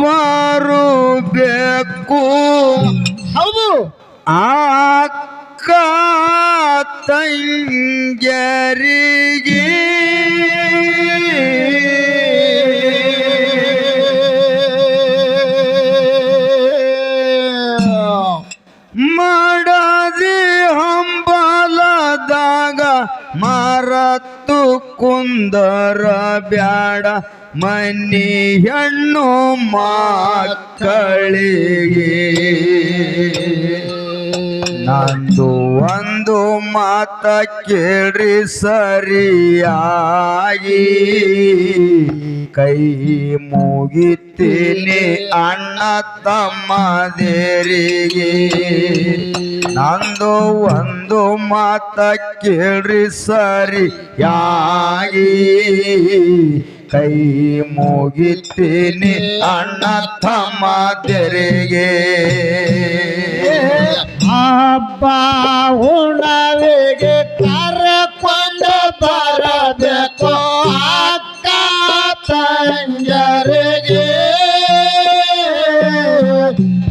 ಬರಬೇಕು ಹೌದು ಅಕ್ಕ ತಂಗ್ಯರಿಗೆ ಮಾಡದಿ ಹಂಬಲದಾಗ ಮರತ್ತು ಕುಂದರ ಬ್ಯಾಡ ಮನಿ ಹೆಣ್ಣು ಮಕ್ಕಳಿಗೆ ನಂದು ಒಂದು ಮಾತ ಕೇಳ್ರಿ ಸರಿಯಾಗಿ ಕೈ ಮುಗಿತೀನಿ ಅಣ್ಣ ತಮ್ಮದೇರಿಗೆ ನಂದು ಒಂದು ಮಾತ ಕೇಳ್ರಿ ಸರಿಯಾಗಿ ಕೈ ಮುಗಿತೀನಿ ಅಣ್ಣ ತಮ್ಮದೇರಿಗೆ ಹಬ್ಬ ಹುಣವಿಗೆ ಕರಕೊಂಡು ಬರಬೇಕು ಅಕ್ಕ ತಂಜರಿಗೆ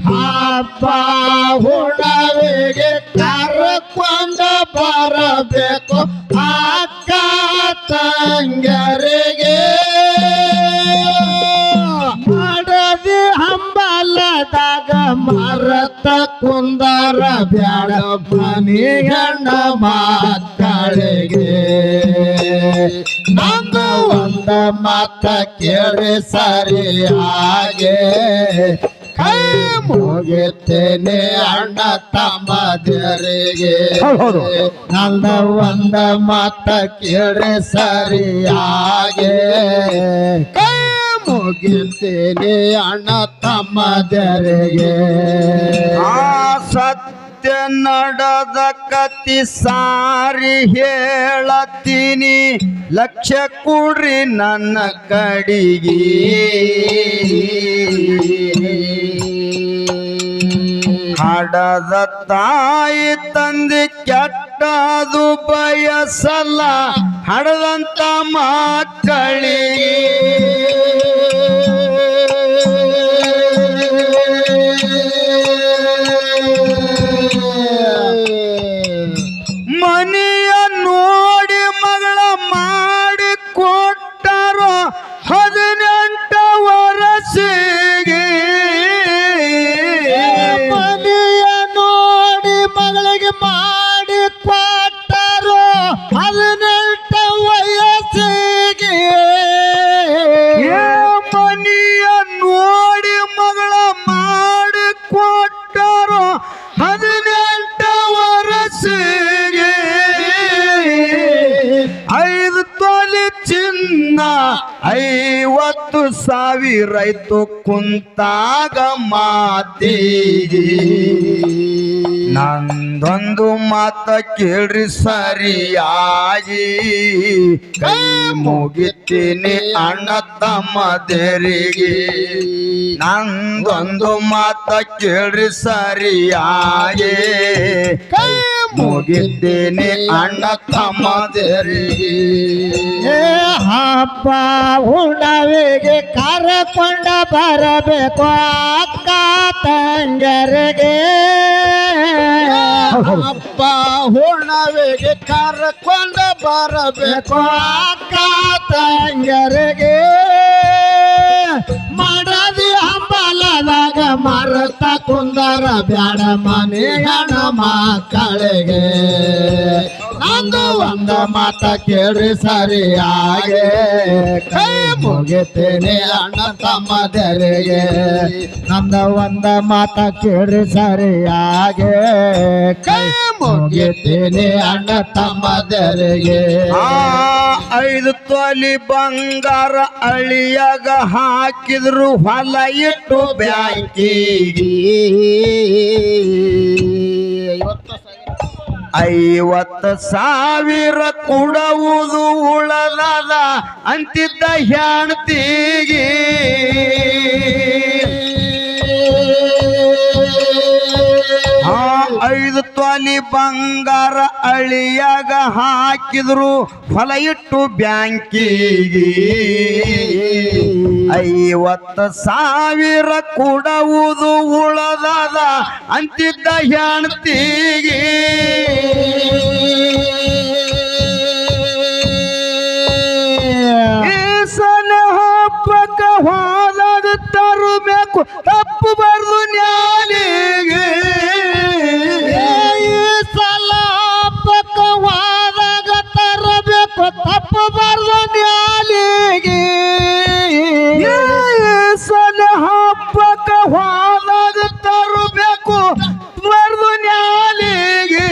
ಹಬ್ಬ ಹುಣವಿಗೆ ಕರಕೊಂಡು ಬರಬೇಕು ಅಕ್ಕ ತಂಜರಿಗೆ ಮಾಡದಿ ಹಂಬಲದಾಗ ಮರತ ಕುಂದರ ಬ್ಯಾಡ ಮನಿ ಹೆಣ್ಣ ಮಕ್ಕಳಿಗೆ ನಂದು ಒಂದ ಮಾತ ಕೇಳಿ ಸರಿಯಾಗೆ ಕೈ ಮುಗಿತೇನೆ ಅಣ್ಣ ತಮ್ಮದರಿಗೆ ನಂದ ಒಂದ ಮಾತ ಕೇಳಿ ಸರಿಯಾಗೆ ಕೈ ಮುಗಿತೇನೆ ಅಣ್ಣ ತಮ್ಮದರಿಗೆ ಸತ್ಯ ನಡೆದ ಕತಿ ಸಾರಿ ಹೇಳತ್ತೀನಿ ಲಕ್ಷ ಕೊಡ್ರಿ ನನ್ನ ಕಡಿಗೆ ಹಡದ ತಾಯಿ ತಂದೆ ಕೆಟ್ಟದು ಬಯಸಲ್ಲ ಹಡದಂತ ಮಕ್ಕಳಿಗೆ ಮನೆಯ ನೋಡಿ ಮಗಳ ಮಾಡಿ ಕೊಟ್ಟರೋ 18 ವರ್ಷಿಗೆ ಮನೆಯ ನೋಡಿ ಮಗಳಿಗೆ ಮಾಡಿ ಕೊಟ್ಟರೋ 18 ವಯಸ್ಸಿಗೆ ಮನೆಯ ನೋಡಿ ಮಗಳ ಮಾಡಿ ಕೊಟ್ಟರೋ 18 ವರ್ಷಿಗೆ 5 ತೊಲೆ ಚಿನ್ನ 50,000 ಆಯ್ತು ಕುಂತಾಗ ಮಾತಿಗೆ ನಂದೊಂದು ಮಾತ ಕೇಳ್ರಿ ಸರಿಯಾಗಿ ಕೈ ಮುಗಿತೀನಿ ಅಣ್ಣ ತಮ್ಮದರಿಗೆ ನಂದೊಂದು ಮಾತ ಕೇಳ್ರಿ ಸರಿಯಾಗಿ ಕೈ ಮುಗಿತೀನಿ ಅಣ್ಣ ತಮ್ಮದರಿಗೆ ಹಬ್ಬ ಹುಣವಿಗೆ ಕರಕೊಂಡ ಬರಬೇಕು ಅಕ್ಕ ತಂಗರಿಗೆ ಹಬ್ಬ ಹುಣವಿಗೆ ಕರಕೊಂಡ ಬರಬೇಕು ಅಕ್ಕ ತಂಗರಿಗೆ ಮಾಡದಿ ಹಂಬಲದಾಗ ಮರತ ಕುಂದರ ಬ್ಯಾಡ ಮನೆ ಹೆಣ ಮಕ್ಕಳಿಗೆ ನಂದು ಒಂದ ಮಾತ ಕೇಳಿ ಸರಿಯಾಗೆ ಕೈ ಮುಗಿತೇನೆ ಅಣ್ಣ ತಮ್ಮದರಿಗೆ ನಂದ ಒಂದ ಮಾತ ಕೇಳಿ ಸರಿಯಾಗೆ ಕೈ ಮುಗಿತೇನೆ ಅಣ್ಣ ತಮ್ಮದರಿಗೆ 5 ತೊಲಿ ಬಂಗಾರ ಅಳಿಯಾಗ ಹಾಕಿದ್ರು ಹೊಲ ಇಟ್ಟು ಬ್ಯಾಂಕಿಗೆ 50,000 ಕೊಡುವುದು ಉಳಲದ ಅಂತಿದ್ದ ಹೆಣ್ತಿಗೆ 5 ತೊಲಿ ಬಂಗಾರ ಅಳಿಯಾಗ ಹಾಕಿದ್ರು ಹೊಲ ಇಟ್ಟು ಬ್ಯಾಂಕಿಗೆ 50,000 ಕೊಡುವುದು ಉಳದದ ಅಂತಿದ್ದ ಹೆಣ್ತಿಗೆ ಹಬ್ಬಕ್ಕ ಹೋದಾಗ ತರಬೇಕು ತಪ್ಪು ಬರ್ದು ನ್ಯಾಲಿಗೆ ಸಲ ಹಬ್ಬಕ್ಕ ಹೋದಾಗ ತರಬೇಕು ತಪ್ಪು ಬರ್ದು ನ್ಯಾಲಿಗೆ ಸಲ ಹಬ್ಬಕ್ಕ ಹೋದಾಗ ತರಬೇಕು ಬರ್ದು ನ್ಯಾಲಿಗೆ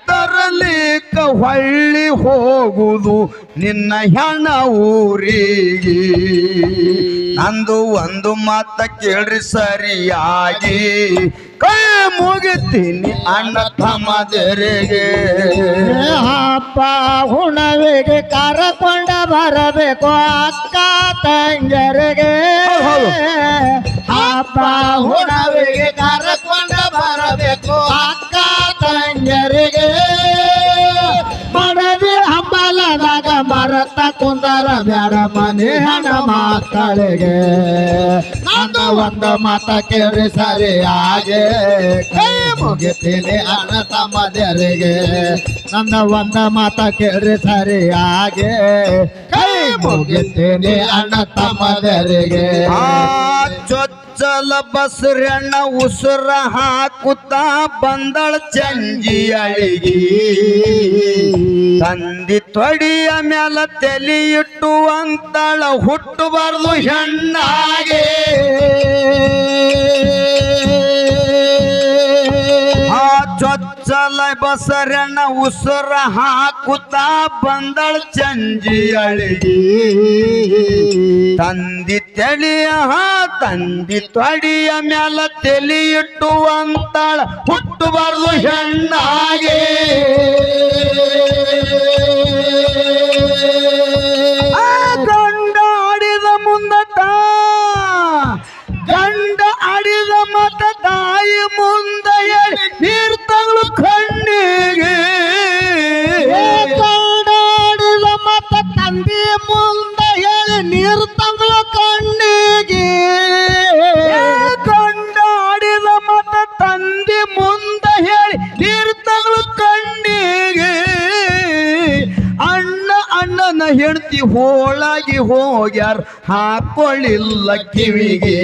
ತರಲಿಕ್ಕ ಹೊಳ್ಳಿ ಹೋಗುದು ನಿನ್ನ ಹೆಣ ಊರಿಗೆ ನಂದು ಒಂದು ಮಾತ ಕೇಳ್ರಿ ಸರಿಯಾಗಿ ಕೈ ಮುಗಿತೀನಿ ಅಣ್ಣ ತಮ್ಮದರಿಗೆ ಹಬ್ಬ ಹುಣವಿಗೆ ಕರಕೊಂಡ ಬರಬೇಕು ಅಕ್ಕ ತಂಗರಿಗೆ ಹಬ್ಬ ಹುಣವಿಗೆ ಕರಕೊಂಡ ಬರಬೇಕು ಅಕ್ಕ ತಂಗರಿಗೆ ಮಡದಿ ಹಂಬಲದಾಗ ಮರತ ಕುಂದರ ಬ್ಯಾಡ ಮನೆ ಹಣ ಮಕ್ಕಳಿಗೆ ನನ್ನ ಒಂದು ಮಾತ ಕೇಳಿ ಸರಿಯಾಗೆ ಕೈ ಮುಗಿತೀನಿ ಅಣ್ಣ ತಮ್ಮದರಿಗೆ ನನ್ನ ಒಂದು ಮಾತ ಕೇಳಿ ಸರಿಯಾಗೆ ಕೈ ಮುಗಿತೀನಿ ಅಣ್ಣ ತಮ್ಮದರಿಗೆ ಚೊಚ್ಚಲ ಬಸರಣ್ಣ ಉಸುರ ಹಾಕುತ್ತಾ ಬಂದಳ ಚಂಜಿ ಅಳಿಗಿ ತಂದಿ ತೊಡಿಯ ಮ್ಯಾಲ ತಲೆ ಇಟ್ಟು ಅಂತಳ ಹುಟ್ಟಬಾರ್ದು ಹೆಣ್ಣಾಗೆ ಚೊಚ್ಚಲ ಬಸರಣ್ಣ ಉಸುರ ಹಾಕುತ್ತಾ ಬಂದಳ ಚಂಜಿ ಅಳಿಗಿ ತಂದಿ ತೊಡಿಯ ಮ್ಯಾಲ ತಲೆ ಇಟ್ಟು ಅಂತಳ ಹುಟ್ಟಬಾರ್ದು ಹೆಣ್ಣಾಗೆ ಗಂಡ ಆಡಿದ ಮುಂದಟ ಗಂಡ ಆಡಿದ ಮತ ತಾಯಿ ಮುಂದ ನೀರ್ ತಗಳು ಕಣ್ಣಿಗೆ ಗಂಡ ಆಡಿದ ಮತ ತಂದೆ ಮುಂದ ಹೇಳಿ ನೀರು ತಗಳು ಕಣ್ಣಿಗೆ ಗಂಡ ಆಡಿದ ಮತ ತಂದೆ ಮುಂದ ಹೇಳಿ ನೀರ್ ತಗಳು ಕಣ್ಣಿಗೆ ಅಣ್ಣನ ಹೆಂಡತಿ ಹೋಳಾಗಿ ಹೋಗ್ಯಾರ ಹಾಕೊಳ್ಳಿಲ್ಲ ಕಿವಿಗೆ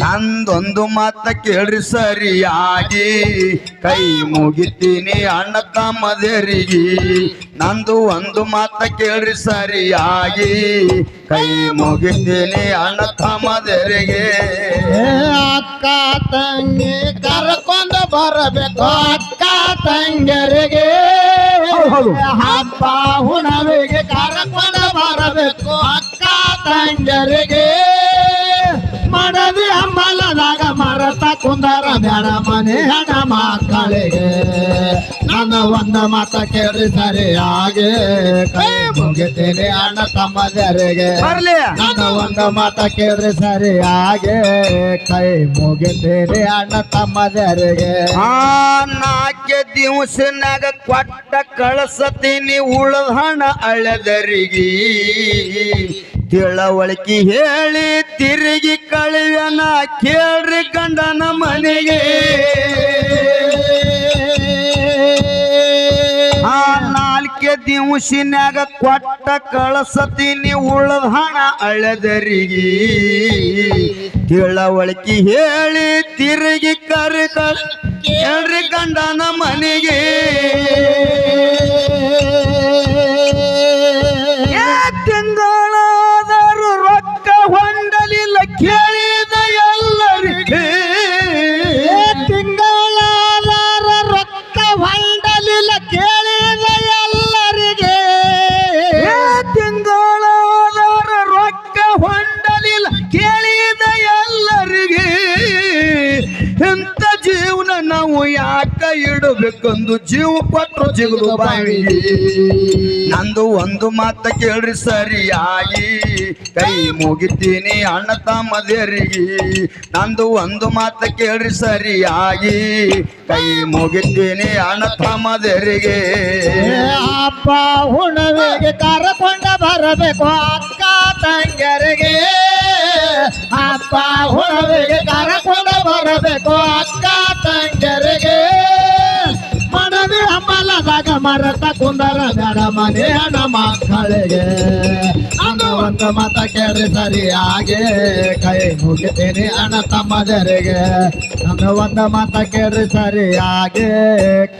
ನಂದೊಂದು ಮಾತ ಕೇಳ್ರಿ ಸರಿಯಾಗಿ ಕೈ ಮುಗಿತೀನಿ ಅಣ್ಣ ತಮ್ಮದರಿಗೆ ನಂದು ಒಂದು ಮಾತ ಕೇಳ್ರಿ ಸರಿಯಾಗಿ ಕೈ ಮುಗಿತೀನಿ ಅಣ್ಣ ತಮ್ಮದರಿಗೆ ಅಕ್ಕ ತಂಗಿ ಕರ್ಕೊಂಡು ಬರಬೇಕು ಅಕ್ಕ ತಂಗರಿಗೆ ಹಬ್ಬ ಹುಣವಿಗೆ ಕರ್ಕೊಂಡು ಬರಬೇಕು ಅಕ್ಕ ತಂಗರಿಗೆ ಮಡದಿ ಹಂಬಲದಾಗ ಮರತ ಕುಂದರ ಬ್ಯಾಡ ಮನೆ ಹಣ ಮಕ್ಕಳಿಗೆ ನನ್ನ ಒಂದು ಮಾತ ಕೇಳಿ ಸರಿಯಾಗಿ ಕೈ ಮುಗಿತೀನಿ ಅಣ್ಣ ತಮ್ಮದರಿಗೆ ಬರ್ಲಿ ನನ್ನ ಒಂದು ಮಾತ ಕೇಳಿ ಸರಿಯಾಗಿ ಕೈ ಮುಗಿತೀನಿ ಅಣ್ಣ ತಮ್ಮದರಿಗೆ ನಾಲ್ಕೆ ದಿವಸನಾಗ ಕೊಟ್ಟ ಕಳಸತೀನಿ ಉಳದ ಹಣ ಅಳೆದರಿಗೆ ತಿಳವಳಿಕೆ ಹೇಳಿ ತಿರುಗಿ ಕಳಿಯನ ಕೇಳ್ರಿ ಗಂಡನ ಮನೆಗೆ ನಾಲ್ಕೆ ದಿವಸಿನಾಗ ಕೊಟ್ಟ ಕಳಸತೀನಿ ಉಳದ ಹಣ ಅಳೆದರಿಗೆ ತಿಳವಳಿಕೆ ಹೇಳಿ ತಿರುಗಿ ಕೇಳ್ರಿ ಗಂಡನ ಮನೆಗೆ ತಿಂಗಳಾದರೂ ರೊಕ್ಕ ಹೊಂಡಲಿಲ್ಲ ಕೇಳಿದ ಎಲ್ಲರಿಗೆ ತಿಂಗಳಾದಾರ ರೊಕ್ಕ ಹೊಂಡಲಿಲ್ಲ ಕೇಳಿದ ಎಲ್ಲರಿಗೆ ತಿಂಗಳಾದರೂ ರೊಕ್ಕ ಹೊಂಡಲಿಲ್ಲ ಕೇಳಿದ ಎಲ್ಲರಿಗೆ ಎಂತ ಜೀವನ ನಾವು ಯಾಕ ಇಡಬೇಕಂದು ಜೀವ ಕೊಟ್ಟು ಜಿಗುದು ಬಾವಿಗೆ ನಂದು ಒಂದು ಮಾತ ಕೇಳ್ರಿ ಸರಿಯಾಗಿ ಕೈ ಮುಗಿತೀನಿ ಅಣ್ಣ ತಮ್ಮದರಿಗೆ ನಂದು ಒಂದು ಮಾತು ಕೇಳ್ರಿ ಸರಿಯಾಗಿ ಕೈ ಮುಗಿತೀನಿ ಅಣ್ಣ ತಮ್ಮದರಿಗೆ ಅಪ್ಪ ಹುಣವಿಗೆ ಕರಕೊಂಡ ಬರಬೇಕು ಅಕ್ಕ ತಂಗರಿಗೆ ಅಪ್ಪ ಹುಣವಿಗೆ ಕರಕೊಂಡ ಬರಬೇಕು ಅಕ್ಕ ತಂಗರಿಗೆ ಮನವಿ ಹಂಬಲದಾಗ ಮರತ ಕುಂದರ ಬೇಡ ಮನೆ ಹಣ ಮಕ್ಕಳಿಗೆ ಅಂದು ಒಂದು ಮತ ಕೇಳಿ ಸರಿಯಾಗಿ ಕೈ ಮುಗಿತೀನಿ ಅಣ್ಣ ತಮ್ಮದರಿಗೆ ಅಂದು ಒಂದು ಮತ ಕೇಳಿ ಸರಿಯಾಗಿ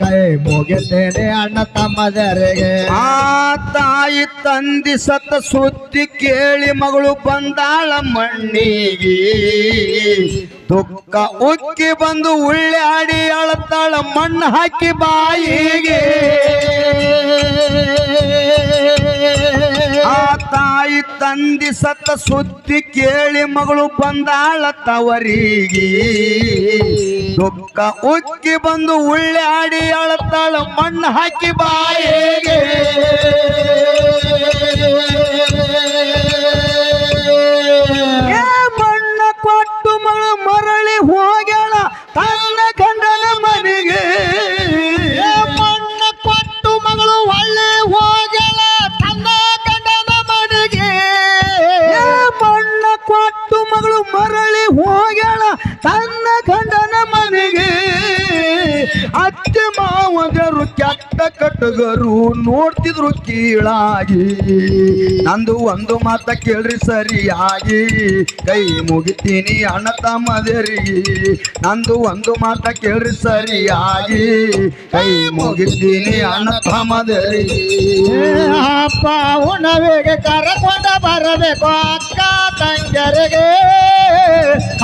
ಕೈ ಮುಗಿತೀನಿ ಅಣ್ಣ ತಮ್ಮದರಿಗೆ ಆ ತಾಯಿ ತಂದಿ ಸತ್ತ ಸುದ್ದಿ ಕೇಳಿ ಮಗಳು ಬಂದಾಳ ಮಣ್ಣಿಗೆ ದುಃಖ ಉಕ್ಕಿ ಬಂದು ಉಳ್ಳಾಡಿ ಅಳತಾಳ ಮಣ್ಣು ಹಾಕಿ ಬಾಯಿಗೆ ಆ ತಾಯಿ ತಂದಿ ಸತ್ತ ಸುದ್ದಿ ಕೇಳಿ ಮಗಳು ಬಂದಾಳ ತವರಿಗೆ ದುಃಖ ಉಕ್ಕಿ ಬಂದು ಉಳ್ಳಾಡಿ ಅಳತಾಳ ಮಣ್ಣು ಹಾಕಿ ಬಾಯಿಗೆ ಮಣ್ಣ ಕೊಟ್ಟು ಮಗಳು ಮರಳಿ ಹೋಗ್ಯಾಳ ತನ್ನ ಗಂಡನ ಮನೆಗೆ ಮಣ್ಣ ಕೊಟ್ಟು ಮಗಳು ಒಳ್ಳೆ ಹೋಗಲ ತನ್ನ ಗಂಡನ ಮನೆಗೆ ಮಣ್ಣ ಕೊಟ್ಟು ಮಗಳು ಮರಳಿ ಹೋಗ್ಯಾಳ ತನ್ನ ಗಂಡನ ಮನೆಗೆ ಅತ್ತೆ ಮಾವದರು ಕೆಟ್ಟ ಕಟ್ಟಗರು ನೋಡ್ತಿದ್ರು ಕೀಳಾಗಿ ನಂದು ಒಂದು ಮಾತ ಕೇಳ್ರಿ ಸರಿಯಾಗಿ ಕೈ ಮುಗಿತೀನಿ ಅಣ್ಣ ತಮ್ಮದರಿಗೆ ನಂದು ಒಂದು ಮಾತ ಕೇಳ್ರಿ ಸರಿಯಾಗಿ ಕೈ ಮುಗಿತೀನಿ ಅಣ್ಣ ತಮ್ಮದರಿಗೆ ಅಪ್ಪ ಉಣವಿಗೆ ಕರಕೊಂಡ ಬರಬೇಕು ಅಕ್ಕ ತಂಗರಿಗೆ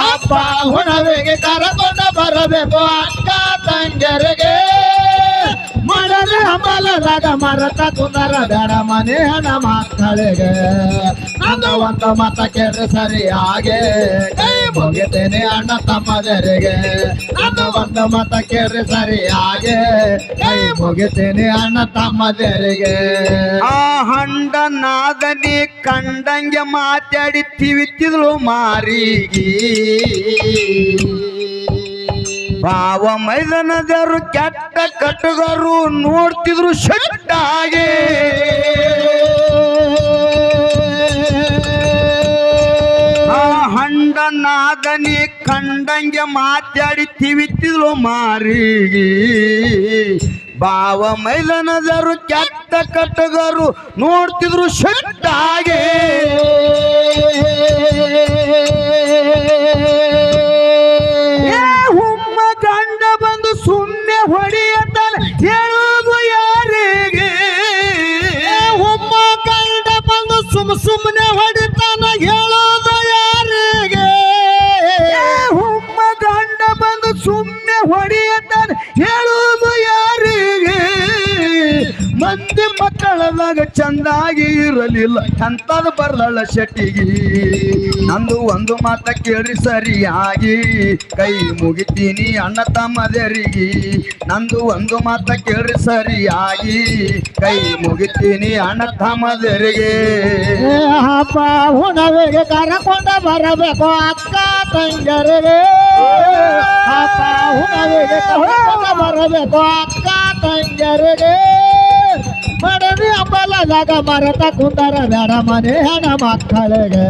ಅಪ್ಪ ಉಣವಿಗೆ ಕರಕೊಂಡ ಬರಬೇಕು ಅಕ್ಕ ತಂಗರಿಗೆ ಮಡಲಿ ಹಂಬಲದಾಗ ಮರತ ಕುಂದರ ಬೇಡ ಮನೆ ಹಣ ಮಕ್ಕಳಿಗೆ ನನ್ನ ಒಂದು ಮತ ಕೇಳಿ ಸರಿಯಾಗಿ ಕೈ ಮುಗಿತೀನಿ ಅಣ್ಣ ತಮ್ಮದರಿಗೆ ನನ್ನ ಒಂದು ಮತ ಕೇಳಿ ಸರಿಯಾಗಿ ಕೈ ಮುಗಿತೀನಿ ಅಣ್ಣ ತಮ್ಮದರಿಗೆ ಆ ಹಂಡ ನಾದನಿ ಕಂಡಂಗೆ ಮಾತಾಡಿ ತಿವಿತಿದ್ಳು ಮಾರಿಗೆ ಭಾವ ಮೈದಾನದರು ಕೆಟ್ಟ ಕಟ್ಟುಗರು ನೋಡ್ತಿದ್ರು ಶಟ್ಟಾಗೆ ಆ ಹಂಡ ನಾದನಿ ಕಂಡಂಗೆ ಮಾತಾಡಿ ತಿವಿತಿದ್ಳು ಮಾರಿಗೆ ಭಾವ ಮೈದಾನದರು ಕೆಟ್ಟ ಕಟ್ಟುಗರು ನೋಡ್ತಿದ್ರು ಶಟ್ಟಾಗೆ ಹುಮ್ಮ ಗಂಡ ಬಂದು ಸುಮ್ಮನೆ ಹೊಡೆಯತಾನೆ ಹೇಳುವುದು ಯಾರಿಗೆ ಒಮ್ಮ ಗಂಡ ಬಂದು ಸುಮ್ಮನೆ ಹೊಡಿತಾನ ಹೇಳೋದು ಯಾರಿಗೆ ಹುಮ್ಮ ಗಂಡ ಬಂದು ಸುಮ್ಮನೆ ಹೊಡೆಯತಾನೆ ಹೇಳುವುದು ಯಾರಿಗೆ ಮಂದಿ ಮಕ್ಕಳದಾಗ ಚಂದಾಗಿ ಇರಲಿಲ್ಲ ಅಂತದ ಬರ್ದಳ ಶೆಟ್ಟಿಗೆ ನಂದು ಒಂದು ಮಾತ ಕೇಳಿ ಸರಿಯಾಗಿ ಕೈ ಮುಗಿತೀನಿ ಅಣ್ಣ ತಮ್ಮದರಿಗೆ ನಂದು ಒಂದು ಮಾತ ಕೇಳಿ ಸರಿಯಾಗಿ ಕೈ ಮುಗಿತೀನಿ ಅಣ್ಣ ತಮ್ಮದರಿಗೆ ಅಪ್ಪ ಹುಣವಿಗೆ ಕರಕೊಂಡ ಬರಬೇಕು ಅಕ್ಕ ತಂಗರಿಗೆ ಅಪ್ಪ ಹುಣವಿಗೆ ಕರಕೊಂಡ ಬರಬೇಕು ಅಕ್ಕ ತಂಗರಿಗೆ ಮಡವಿ ಅಂಬಲದಾಗ ಮರತ ಕುಂದರ ಬೇಡ ಮನೆ ಹಣ ಮಕ್ಕಳಿಗೆ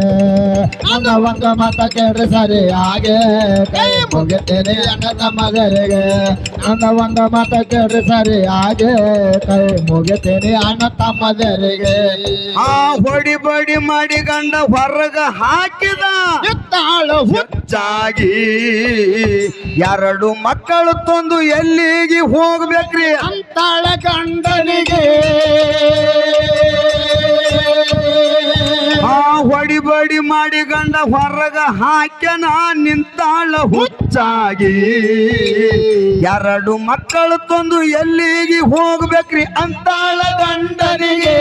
ನನ್ನ ಒಂದು ಮತ ಕೇಳಿ ಸರಿಯಾಗಿ ಕೈ ಮುಗಿತೀನಿ ಅಣ್ಣ ತಮ್ಮದರಿಗೆ ನನ್ನ ಒಂದು ಮತ ಕೇಳಿ ಸರಿಯಾಗಿ ಕೈ ಮುಗಿತೀನಿ ಅಣ್ಣ ತಮ್ಮದರಿಗೆ ಆ ಹೊಡಿ ಬಡಿ ಮಾಡಿ ಗಂಡ ಹೊರಗ ಹಾಕಿದ ತಾಳು ಹುಚ್ಚಾಗಿ ಎರಡು ಮಕ್ಕಳು ತಂದು ಎಲ್ಲಿಗೆ ಹೋಗ್ಬೇಕ್ರಿ ಅಂತಾಳ ಗಂಡನಿಗೆ ಆ ಹೊಡಿ ಬಡಿ ಮಾಡಿ ಗಂಡ ಹೊರಗ ಹಾಕ್ಯನ ನಿಂತಾಳ ಹುಚ್ಚಾಗಿ ಎರಡು ಮಕ್ಕಳು ತಂದು ಎಲ್ಲಿಗೆ ಹೋಗ್ಬೇಕ್ರಿ ಅಂತಾಳ ಗಂಡನಿಗೆ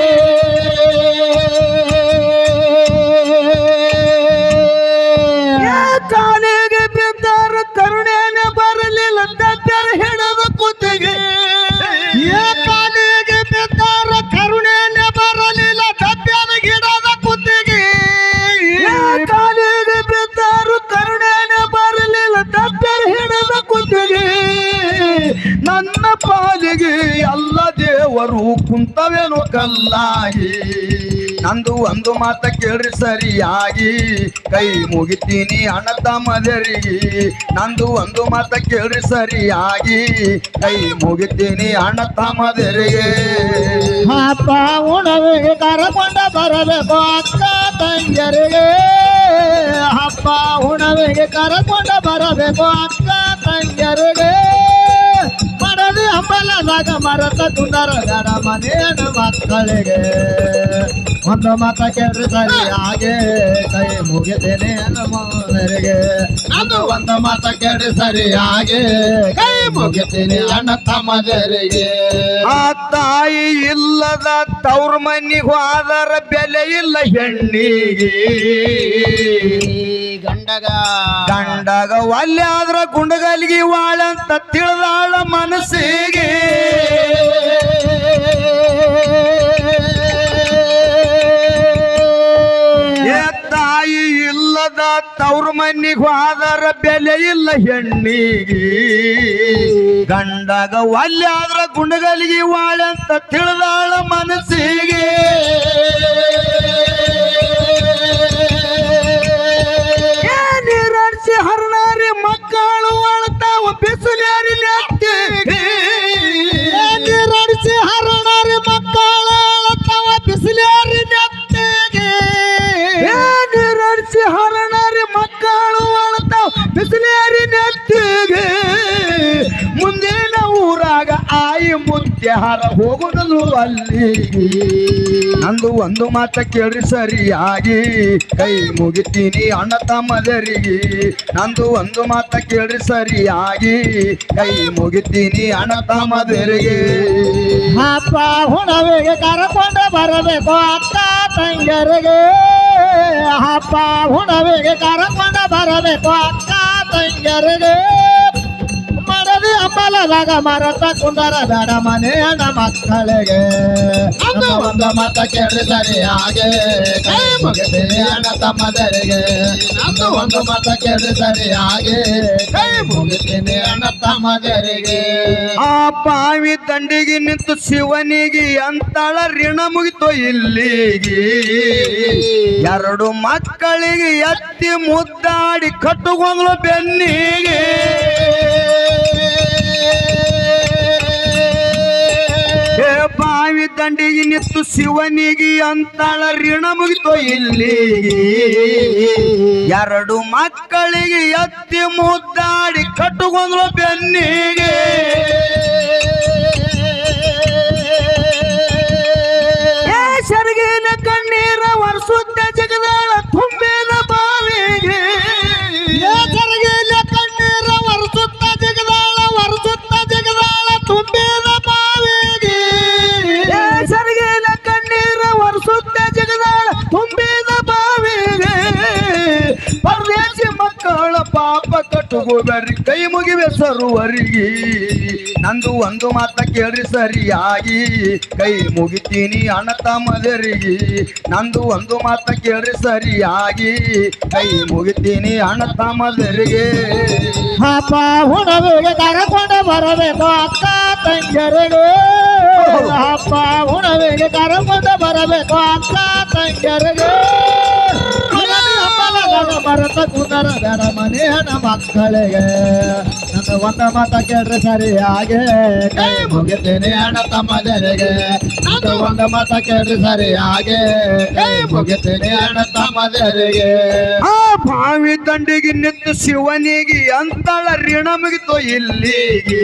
ಕಾಲಿಗೆ ಬಿದ್ದಾರ ಕರುಣೇನ ಬರಲಿಲ್ಲ ದಬ್ಬರ ಹಿಡದ ಕುತ್ತಿಗೆ ಕಾಲಿಗೆ ಬಿದ್ದಾರ ಕರುಣೆನೆ ಬರಲಿಲ್ಲ ದಬ್ಬನ ಗಿಡದ ಕುತ್ತಿಗೆ ಕುಂತವೇನು ಕಲ್ಲಾಗಿ ನಂದು ಒಂದು ಮಾತ ಕೇಳ್ರಿ ಸರಿಯಾಗಿ ಕೈ ಮುಗಿತೀನಿ ಅಣ್ಣ ತಮ್ಮದರಿಗೆ ನಂದು ಒಂದು ಮಾತ ಕೇಳ್ರಿ ಸರಿಯಾಗಿ ಕೈ ಮುಗಿತೀನಿ ಅಣ್ಣ ತಮ್ಮದರಿಗೆ ಹಬ್ಬ ಉಣವಿಗೆ ಕರಕೊಂಡ ಬರಬೇಕು ಅಕ್ಕ ತಂಗಿಯರಿಗೆ ಹಬ್ಬ ಉಣವಿಗೆ ಕರಕೊಂಡ ಬರಬೇಕು ಅಕ್ಕ ತಂಗಿಯರಿಗೆ ಮಡದಿ ಹಂಬಲದಾಗ ಮರತ ಕುಂದರಗರ ಮನೆಯನ ಮಕ್ಕಳಿಗೆ ಒಂದು ಮಾತ ಕೇಳ್ರಿ ಸರಿಯಾಗೆ ಕೈ ಮುಗಿತೇನೆ ಅಣ್ಣಮ್ಮರಿಗೆ ಅದು ಒಂದು ಮಾತ ಕೇಳ್ರಿ ಸರಿಯಾಗೆ ಕೈ ಮುಗಿತೀನಿ ಅಣ್ಣ ತಮ್ಮದರಿಗೆ ಆ ತಾಯಿ ಇಲ್ಲದ ತವ್ರ ಮನಿಗೆ ಹೋದರ ಬೆಲೆ ಇಲ್ಲ ಹೆಣ್ಣಿಗೆ ಗಂಡಗ ಒಲ್ಲೆ ಆದ್ರ ಗುಂಡಗಲ್ಗಿ ವಾಳಂತ ತಿಳಿದಾಳ ಮನಸ್ಸಿಗೆ ತಾಯಿ ಇಲ್ಲದ ತವ್ರ ಮನಿಗೆ ಹೋದರ ಬೆಲೆ ಇಲ್ಲ ಹೆಣ್ಣಿಗೆ ಗಂಡಗ ಒಲ್ಲೆ ಆದ್ರ ಗುಂಡಗಲ್ಗಿ ವಾಳಂತ ತಿಳಿದಾಳ ಮನಸ್ಸಿಗೆ ನೀರಡಿಸಿ ಹರಣಾರಿ ಮಕ್ಕಳು ಅಳ್ತಾವ ಬಿಸಿಲಾರಿ ನೀರಡಿಸಿ ಹರಣಾರಿ ಮಕ್ಕಳು ಅಳ್ತಾವ ಬಿಸಿಲಾರಿ ನೆತ್ತಿಗೆ ನೀರಡಿಸಿ ಹರಣಾರಿ ಮಕ್ಕಳು ಅಳ್ತಾವ ಬಿಸಿಲಾರಿ ನೆತ್ತಿಗೆ ಮುಂದಿನ ಊರಾಗ ಆಯಿ ಮುದ್ದೆ ಹಾರ ಹೋಗುವುದು ಅಲ್ಲಿಗೆ ನಂದು ಒಂದು ಮಾತ ಕೇಳ್ರಿ ಸರಿಯಾಗಿ ಕೈ ಮುಗಿತೀನಿ ಅಣ್ಣ ತಮ್ಮದರಿಗೆ ನಂದು ಒಂದು ಮಾತ ಕೇಳ್ರಿ ಸರಿಯಾಗಿ ಕೈ ಮುಗಿತೀನಿ ಅಣ್ಣ ತಮ್ಮದರಿಗೆ ಹಬ್ಬ ಹುಣವಿಗೆ ಕರಕೊಂಡ ಬರಬೇಕು ಅಕ್ಕ ತಂಗಿಯರಿಗೆ ಹಬ್ಬ ಹುಣವಿಗೆ ಕರಕೊಂಡ ಬರಬೇಕು ಅಕ್ಕ ತಂಗಿಯರಿಗೆ ಮಡದಿ ಹಂಬಲದಾಗ ಮರತ ಕುಂದರ ಬೇಡ ಮನೆಯನ ಮಕ್ಕಳಿಗೆ ಒಂದು ಮಾತ ಕೇಳಿ ಸರಿಯಾಗೆ ಕೈ ಮುಗಿತೀನಿ ಅಣ್ಣ ತಮ್ಮದರಿಗೆ ನಂದು ಒಂದು ಮಾತ ಕೇಳಿ ಸರಿಯಾಗೆ ಕೈ ಮುಗಿತೀನಿ ಅಣ್ಣ ತಮ್ಮದರಿಗೆ ಆ ಪಾವಿ ದಂಡಿಗೆ ನಿಂತು ಶಿವನಿಗೆ ಅಂತಾಳ ಋಣ ಮುಗಿತು ಇಲ್ಲಿಗೆ ಎರಡು ಮಕ್ಕಳಿಗೆ ಎತ್ತಿ ಮುದ್ದಾಡಿ ಕಟ್ಟುಕೊಂಡ್ಲು ಬೆನ್ನಿಗೆ ಬಾವಿ ದಂಡಿಗೆ ನಿಂತು ಶಿವನಿಗೆ ಅಂತಾಳ ಋಣ ಮುಗಿತು ಇಲ್ಲಿಗೆ ಎರಡು ಮಕ್ಕಳಿಗೆ ಎತ್ತಿ ಮುದ್ದಾಡಿ ಕಟ್ಟುಕೊಂಡ್ಲು ಬೆನ್ನಿಗೆ ಸರಿಗಿನ ಕಣ್ಣೀರ ವರ್ಷುತ್ತ ಜಗದಾಳ ತುಂಬಿದ ಬಾವಿಗೆ ಸರಿಗಿನ ಕಣ್ಣೀರ ವರ್ಷುತ್ತ ಜಗದಾಳ ತುಂಬಿದ ಬಾವಿಗೆ ಸರಿಗಿನ ಕಣ್ಣೀರ ವರ್ಷುತ್ತ ಜಗದಾಳ ತುಂಬಿದ ಬಾವಿಗೆ ಪರದೇಶಿ ಮಕ್ಕಳ ಪಾಪ ಕಟ್ಟುಗೋಬೇಡ್ರಿ ಕೈ ಮುಗಿವೆ ಸರುವರಿಗೆ ನಂದು ಒಂದು ಮಾತ ಕೇಳ್ರಿ ಸರಿಯಾಗಿ ಕೈ ಮುಗಿತೀನಿ ಅಣ್ಣ ತಮ್ಮದರಿಗೆ ನಂದು ಒಂದು ಮಾತ ಕೇಳ್ರಿ ಸರಿಯಾಗಿ ಕೈ ಮುಗಿತೀನಿ ಅಣ್ಣ ತಮ್ಮದರಿಗೆ ಹಬ್ಬ ಹುಣವಿಗೆ ಕರಕೊಂಡ ಬರಬೇಕು ಅಕ್ಕ ತಂಗಿಯರಿಗೆ ಹಬ್ಬ ಹುಣವಿಗೆ ಕರಕೊಂಡ ಬರಬೇಕು ಅಕ್ಕ ತಂಗಿಯರಿಗೆ ಮರತ ಕುಂದರ ಬೇಡ ಮನೆಯನ ಮಕ್ಕಳಿಗೆ ನನ್ನ ಒಂದು ಮಾತ ಕೇಳ್ರಿ ಸರಿಯಾಗೆ ಕೈ ಮುಗಿತೀನಿ ಅಣ್ಣ ತಮ್ಮದರಿಗೆ ನನ್ನ ಒಂದು ಮಾತ ಕೇಳ್ರಿ ಸರಿಯಾಗೆ ಕೈ ಮುಗಿತೀನಿ ಅಣ್ಣ ತಮ್ಮದರಿಗೆ ಆ ಬಾವಿ ದಂಡಿಗೆ ನಿಂತು ಶಿವನಿಗೆ ಅಂತಾಳ ಋಣ ಮುಗಿತು ಇಲ್ಲಿಗೆ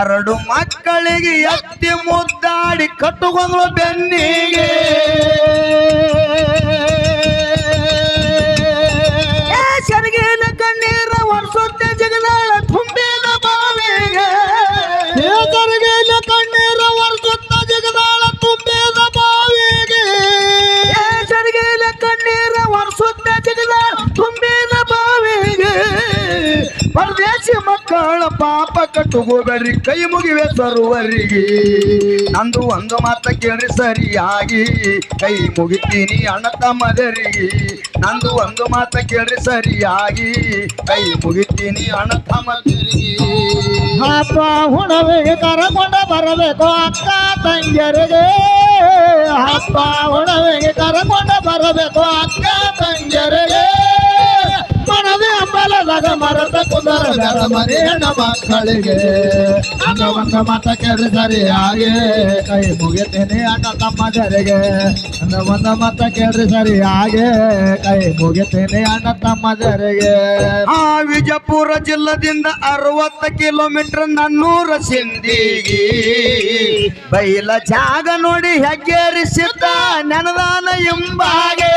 ಎರಡು ಮಕ್ಕಳಿಗೆ ಎತ್ತಿ ಮುದ್ದಾಡಿ ಕಟ್ಟುಕೊಂಡ್ಲು ಬೆನ್ನಿಗೆ ಸರಿಗಿನ ಕಣ್ಣೀರ ವರ್ಷುತ್ತ ಜಗದಾಳ ತುಂಬಿದ ಬಾವಿಗೆ ಸರಿಗಿನ ಕಣ್ಣೀರ ವರ್ಷುತ್ತ ಜಗದಾಳ ತುಂಬಿದ ಬಾವಿಗೆ ಸರಿಗಿನ ಕಣ್ಣೀರ ವರ್ಷುತ್ತ ಜಗದಾಳ ತುಂಬಿದ ಬಾವಿಗೆ ಪರದೇಶಿ ಮಕ್ಕಳ ಪಾಪ ಕಟ್ಟುಗೋಬೇಡ್ರಿ ಕೈ ಮುಗಿವೆ ಸರ್ವರಿಗೆ ನಂದು ಒಂದು ಮಾತ ಕೇಳ್ರಿ ಸರಿಯಾಗಿ ಕೈ ಮುಗಿತೀನಿ ಅಣ್ಣ ತಮ್ಮದರಿಗೆ ನಂದು ಒಂದು ಮಾತ ಕೇಳ್ರಿ ಸರಿಯಾಗಿ ಕೈ ಮುಗಿತೀನಿ ಅಣ್ಣ ತಮ್ಮದರಿಗೆ ಹಬ್ಬ ಹುಣವಿಗೆ ಕರಕೊಂಡ ಬರಬೇಕು ಅಕ್ಕ ತಂಗಿಯರಿಗೆ ಹಬ್ಬ ಹುಣವಿಗೆ ಕರಕೊಂಡ ಬರಬೇಕು ಅಕ್ಕ ತಂಗಿಯರಿಗೆ ಮನವಿ ಅಂಬಲದಾಗ ಮರದ ಕುಂದರ ಬೇಡ ಮನೆ ಹೆಣ್ಣ ಮಕ್ಕಳಿಗೆ ಅಣ್ಣ ಒಂದು ಮಾತ ಕೇಳಿ ಸರಿಯಾಗಿ ಕೈ ಮುಗಿತೀನಿ ಅಣ್ಣ ತಮ್ಮದರಿಗೆ ಅಣ್ಣ ಒಂದು ಮಾತ ಕೇಳಿ ಸರಿಯಾಗಿ ಕೈ ಮುಗಿತೀನಿ ಅಣ್ಣ ತಮ್ಮದರಿಗೆ ಆ ವಿಜಯಪುರ ಜಿಲ್ಲದಿಂದ 60 ಕಿಲೋಮೀಟರ್ ನನ್ನೂರ ಸಿಂದಿಗಿ ಬೈಲ ಜಾಗ ನೋಡಿ ಹೆಗ್ಗೇರಿಸಿದ್ದ ನೆನದಾನ ಎಂಬಾಗೆ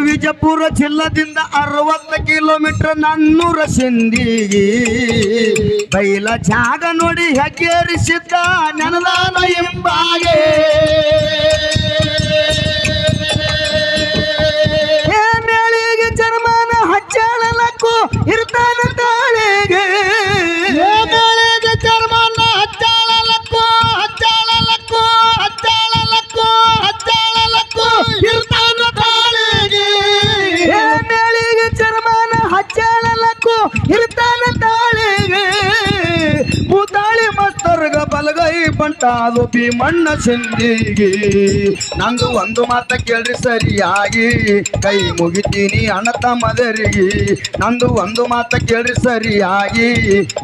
ವಿಜಯಪುರ ಜಿಲ್ಲದಿಂದ 60 ಕಿಲೋಮೀಟರ್ ನನ್ನೂರ ಸಿಂದಿಗಿ ಬೈಲ ಜಾಗ ನೋಡಿ ಹೆಗ್ಗೇರಿಸಿದ್ದ ನೆನದಾನ ಎಂಬಾಗೆ ಮೇಳಿಗೆ ಚರ್ಮನ ಹಚ್ಚಾಳಲಕ್ಕೂ ಇರ್ತಾನ ತಾಳೆಗೆ ಮೇಳಿಗೆ ಚರ್ಮನ ಹಚ್ಚಾಳಲಕ್ಕೂ ಹಚ್ಚಾಳಲಕ್ಕೂ ಹಚ್ಚಾಳಲಕ್ಕೂ ಹಚ್ಚಾಳಲಕ್ಕೂ ಇರ್ತಾನ ತಾಳಿಗೆ ಮೇಳಿಗೆ ಚರ್ಮನ ಹಚ್ಚಾಳಲಕ್ಕೂ ಇರ್ತಾನ ತಾಳೆಗೆ ಭೂತಾಳಿ ಮಸ್ತರ್ಗ ಬಲಗೈ ಬಂಟಾದು ಭೀಮಣ್ಣ ಸಿಂದಿಗಿ ನಂದು ಒಂದು ಮಾತ ಕೇಳ್ರಿ ಸರಿಯಾಗಿ ಕೈ ಮುಗಿತೀನಿ ಅಣ್ಣ ತಮ್ಮದರಿಗೆ ನಂದು ಒಂದು ಮಾತ ಕೇಳ್ರಿ ಸರಿಯಾಗಿ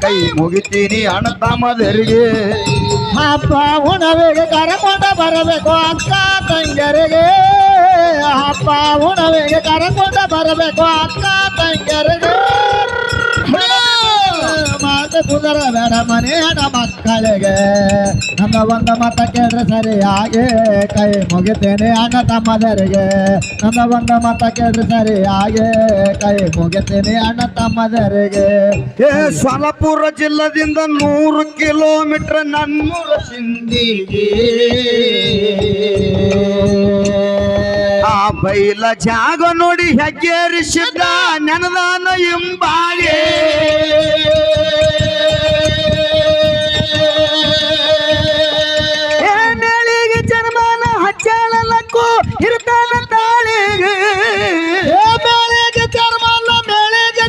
ಕೈ ಮುಗಿತೀನಿ ಅಣ್ಣ ತಮ್ಮದರಿಗೆ ಹಬ್ಬ ಹುಣವಿಗೆ ಕರಕೊಂಡ ಬರಬೇಕು ಅಕ್ಕ ತಂಗಿಯರಿಗೆ ಹಬ್ಬ ಹುಣವಿಗೆ ಕರಕೊಂಡ ಬರಬೇಕು ಅಕ್ಕ ತಂಗಿಯರಿಗೆ ಮಾತು ಕುದರ ಬೇಡ ಮನೆ ಹೆಣ್ಣ ಮಕ್ಕಳಿಗೆ ನನ್ನ ಒಂದು ಮಾತ ಕೇಳ್ರೆ ಸರಿಯಾಗಿ ಕೈ ಮುಗಿತೇನೆ ಅಣ್ಣ ತಮ್ಮದರಿಗೆ ನನ್ನ ಒಂದು ಮಾತ ಕೇಳ್ರೆ ಸರಿಯಾಗಿ ಕೈ ಮುಗಿತೇನೆ ಅಣ್ಣ ತಮ್ಮದರಿಗೆ ಸೊಲಪುರ ಜಿಲ್ಲದಿಂದ 100 ಕಿಲೋಮೀಟರ್ ನನ್ನೂರ ಸಿಂದಿಗಿ ಆ ಬೈಲ ಜಾಗ ನೋಡಿ ಹೆಗ್ಗೇರಿಸಿದ್ದ ನೆನದಾನ ಎಂಬಾಗೆ ಮೇಳಿಗೆ ಚರ್ಮನ ಹಚ್ಚಾಳಲಕ್ಕೂ ಇರ್ತಾನ ತಾಳಿಗೆ ಮೇಳಿಗೆ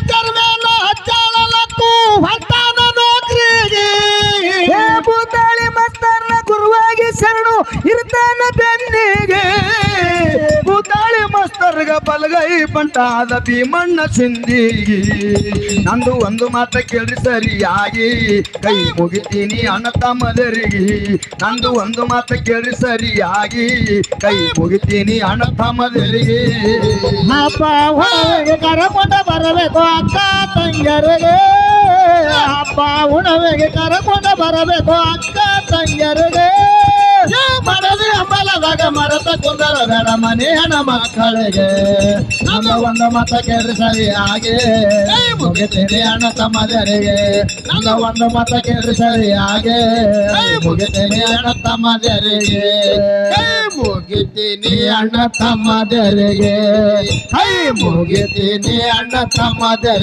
ಚರ್ಮನ ಹಚ್ಚಾಳಲಕ್ಕೂ ಹೊತ್ತಾನ ನೌಕರಿಗೆ ಭೂತಾಳಿ ಮಸ್ತರ್ನ ಗುರುವಾಗಿ ಶರಣು ಇರ್ತಾನ ಬೆನ್ನಿಗೆ ಭೂತಾಳಿ ಮಸ್ತರ್ಗ ಬಲಗೈ ಬಂಟಾದ ಭೀಮಣ್ಣ ಸಿಂದಿಗಿ ನಂದು ಒಂದು ಮಾತ ಕೇಳ್ರಿ ಸರಿಯಾಗಿ ಕೈ ಮುಗಿತೀನಿ ಅಣ್ಣ ತಮ್ಮದರಿಗೆ ನಂದು ಒಂದು ಮಾತ ಕೇಳ್ರಿ ಸರಿಯಾಗಿ ಕೈ ಮುಗಿತೀನಿ ಅಣ್ಣ ತಮ್ಮದರಿಗೆ ಹಬ್ಬ ಹುಣವಿಗೆ ಕರಕೊಂಡ ಬರಬೇಕು ಅಕ್ಕ ತಂಗಿಯರಿಗೆ ಹಬ್ಬ ಹುಣವಿಗೆ ಕರಕೊಂಡ ಬರಬೇಕು ಅಕ್ಕ ತಂಗಿಯರಿಗೆ ಮನವಿ ಅಂಬಲದಾಗ ಮರದ ಕುಂದರ ಬೇಡ ಮನೆ ಹೆಣ್ಣ ಮಕ್ಕಳಿಗೆ ನಮ್ಮ ಒಂದು ಮಾತ ಕೇಳಿ ಸರಿಯಾಗಿ ಮುಗಿತೀನಿ ಅಣ್ಣ ತಮ್ಮದರಿಗೆ ನನ್ನ ಒಂದು ಮಾತ ಕೇಳಿ ಸರಿಯಾಗಿ ಮುಗಿತೀನಿ ಅಣ್ಣ ತಮ್ಮದರಿಗೆ ಮುಗಿತೀನಿ ಅಣ್ಣ ತಮ್ಮದರಿಗೆ ಮುಗಿತೀನಿ ಅಣ್ಣ ತಮ್ಮದರಿಗೆ